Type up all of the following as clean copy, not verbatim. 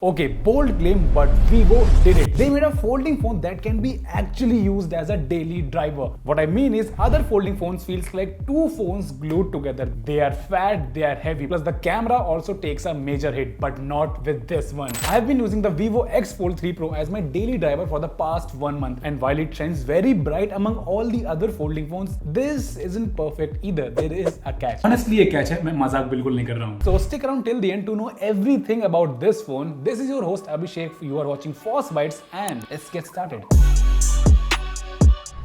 Okay, bold claim, but Vivo did it. They made a folding phone that can be actually used as a daily driver. What I mean is, other folding phones feels like two phones glued together. They are fat, they are heavy, plus the camera also takes a major hit, but not with this one. I have been using the Vivo XFold3 Pro as my daily driver for the past 1 month, and while it shines very bright among all the other folding phones, this isn't perfect either. There is a catch. Honestly, ये catch है, मैं मजाक बिल्कुल नहीं कर रहा हूँ. So stick around till the end to know everything about this phone. This is your host Abhishek. You are watching Force Bites and let's get started.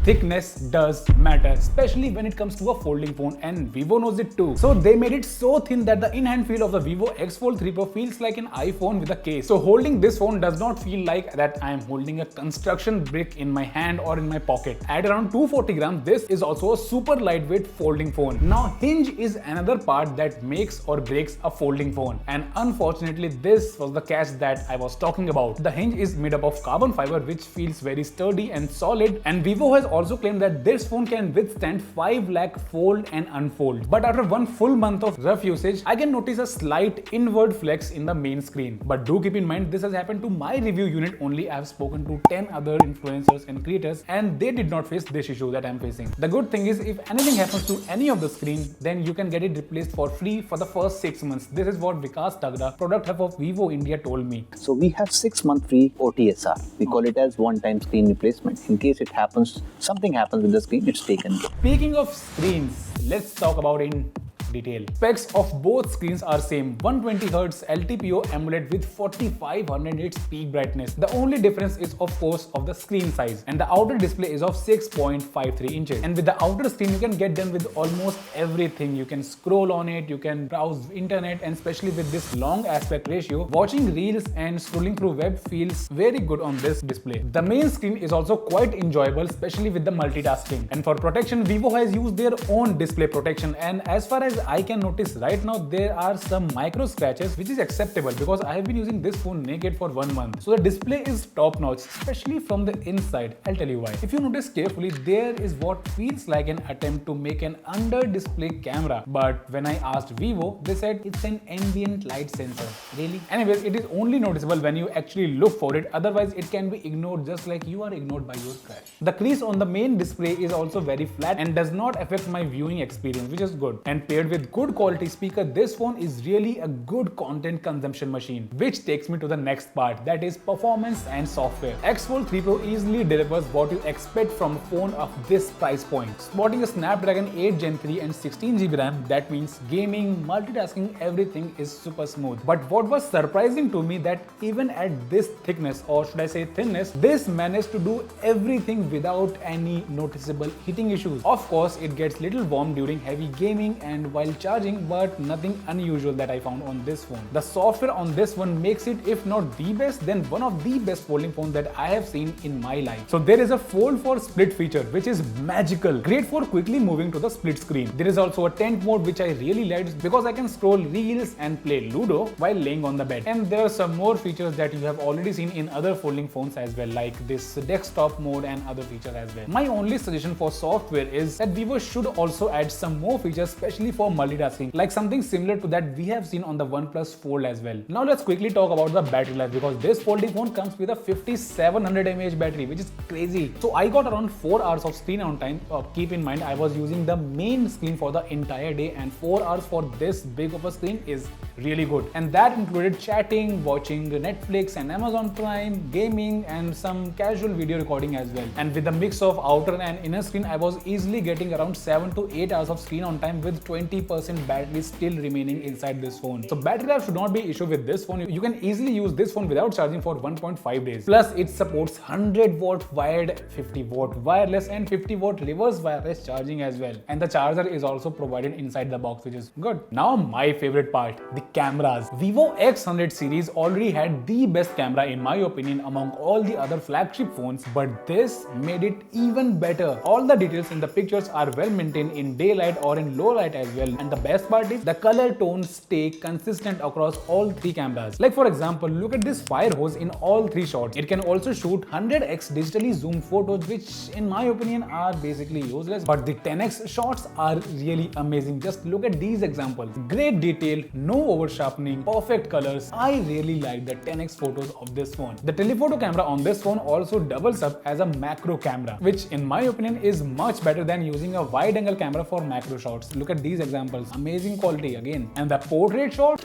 Thickness does matter, especially when it comes to a folding phone, and Vivo knows it too. So they made it so thin that the in-hand feel of the Vivo XFold3 Pro feels like an iPhone with a case. So holding this phone does not feel like that I am holding a construction brick in my hand or in my pocket. At around 240 grams, this is also a super lightweight folding phone. Now hinge is another part that makes or breaks a folding phone, and unfortunately this was the catch that I was talking about. The hinge is made up of carbon fiber which feels very sturdy and solid, and Vivo has also claimed that this phone can withstand 5 lakh fold and unfold. But after one full month of rough usage, I can notice a slight inward flex in the main screen. But do keep in mind, this has happened to my review unit only. I have spoken to 10 other influencers and creators and they did not face this issue that I am facing. The good thing is, if anything happens to any of the screen, then you can get it replaced for free for the first 6 months. This is what Vikas Tagra, product head of Vivo India, told me. So we have 6-month free OTSR. We call it as one-time screen replacement. In case it happens, something happens with the screen, it's taken. Speaking of screens, let's talk about in detail. Specs of both screens are same, 120Hz LTPO AMOLED with 4500 nits peak brightness. The only difference is of course of the screen size, and the outer display is of 6.53 inches. And with the outer screen you can get done with almost everything. You can scroll on it, you can browse internet, and especially with this long aspect ratio, watching reels and scrolling through web feels very good on this display. The main screen is also quite enjoyable, especially with the multitasking. And for protection, Vivo has used their own display protection, and as far as I can notice right now, there are some micro scratches, which is acceptable because I have been using this phone naked for 1 month. So the display is top notch, especially from the inside. I'll tell you why. If you notice carefully, there is what feels like an attempt to make an under display camera. But when I asked Vivo, they said it's an ambient light sensor. Really? Anyways, it is only noticeable when you actually look for it. Otherwise, it can be ignored just like you are ignored by your crush. The crease on the main display is also very flat and does not affect my viewing experience, which is good. And paired with good quality speaker, this phone is really a good content consumption machine, which takes me to the next part, that is performance and software. XFold3 Pro easily delivers what you expect from a phone of this price point. Sporting a Snapdragon 8 Gen 3 and 16GB RAM, that means gaming, multitasking, everything is super smooth. But what was surprising to me, that even at this thickness, or should I say thinness, this managed to do everything without any noticeable heating issues. Of course, it gets little warm during heavy gaming and while charging, but nothing unusual that I found on this phone. The software on this one makes it, if not the best, then one of the best folding phones that I have seen in my life. So there is a fold for split feature, which is magical, great for quickly moving to the split screen. There is also a tent mode, which I really liked because I can scroll reels and play Ludo while laying on the bed. And there are some more features that you have already seen in other folding phones as well, like this desktop mode and other features as well. My only suggestion for software is that Vivo should also add some more features, especially for multitasking, like something similar to that we have seen on the OnePlus Fold as well. Now let's quickly talk about the battery life, because this folding phone comes with a 5700 mAh battery, which is crazy. So I got around 4 hours of screen on time. Keep in mind, I was using the main screen for the entire day, and 4 hours for this big of a screen is really good. And that included chatting, watching Netflix and Amazon Prime, gaming, and some casual video recording as well. And with the mix of outer and inner screen, I was easily getting around 7 to 8 hours of screen on time with 20% battery still remaining inside this phone. So battery life should not be an issue with this phone. You can easily use this phone without charging for 1.5 days. Plus it supports 100 watt wired, 50 watt wireless, and 50 watt reverse wireless charging as well. And the charger is also provided inside the box, which is good. Now my favorite part, the cameras. Vivo X100 series already had the best camera in my opinion among all the other flagship phones, but this made it even better. All the details in the pictures are well maintained in daylight or in low light as well, and the best part is the color tones stay consistent across all 3 cameras. Like for example, look at this fire hose in all 3 shots. It can also shoot 100x digitally zoomed photos, which in my opinion are basically useless, but the 10x shots are really amazing. Just look at these examples. Great detail, no over sharpening, perfect colors. I really like the 10x photos of this phone. The telephoto camera on this phone also doubles up as a macro camera, which in my opinion is much better than using a wide angle camera for macro shots. Look at these examples, amazing quality again. And the portrait shot,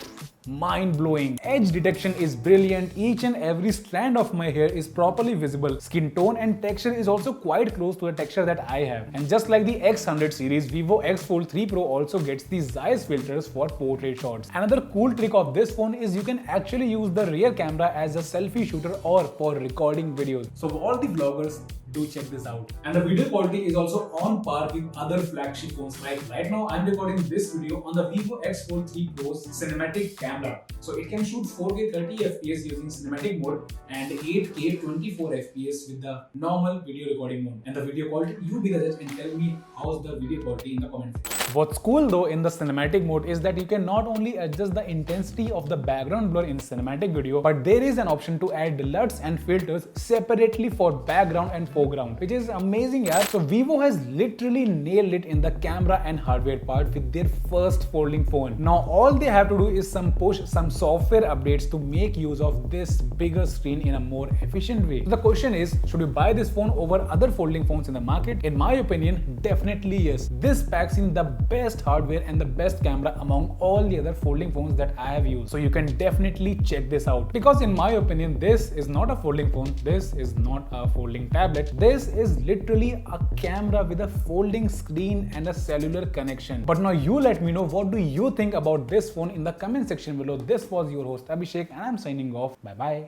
mind-blowing. Edge detection is brilliant. Each and every strand of my hair is properly visible. Skin tone and texture is also quite close to the texture that I have. And just like the X100 series, Vivo XFold3 Pro also gets the Zeiss filters for portrait shots. Another cool trick of this phone is you can actually use the rear camera as a selfie shooter or for recording videos. So all the vloggers, do check this out. And the video quality is also on par with other flagship phones. Like right now I'm recording this video on the Vivo XFold3 Pro's cinematic camera. So it can shoot 4K 30 FPS using cinematic mode and 8K 24 FPS with the normal video recording mode. And the video quality, you be the judge and tell me how's the video quality in the comment section. What's cool though in the cinematic mode is that you can not only adjust the intensity of the background blur in cinematic video, but there is an option to add LUTs and filters separately for background and foreground, which is amazing, yeah. So Vivo has literally nailed it in the camera and hardware part with their first folding phone. Now all they have to do is push some software updates to make use of this bigger screen in a more efficient way. So the question is, should you buy this phone over other folding phones in the market? In my opinion, definitely yes. This packs in the best hardware and the best camera among all the other folding phones that I have used. So you can definitely check this out, because in my opinion, this is not a folding phone. This is not a folding tablet. This is literally a camera with a folding screen and a cellular connection. But now you let me know, what do you think about this phone in the comment section below. This was your host Abhishek and I'm signing off. Bye bye.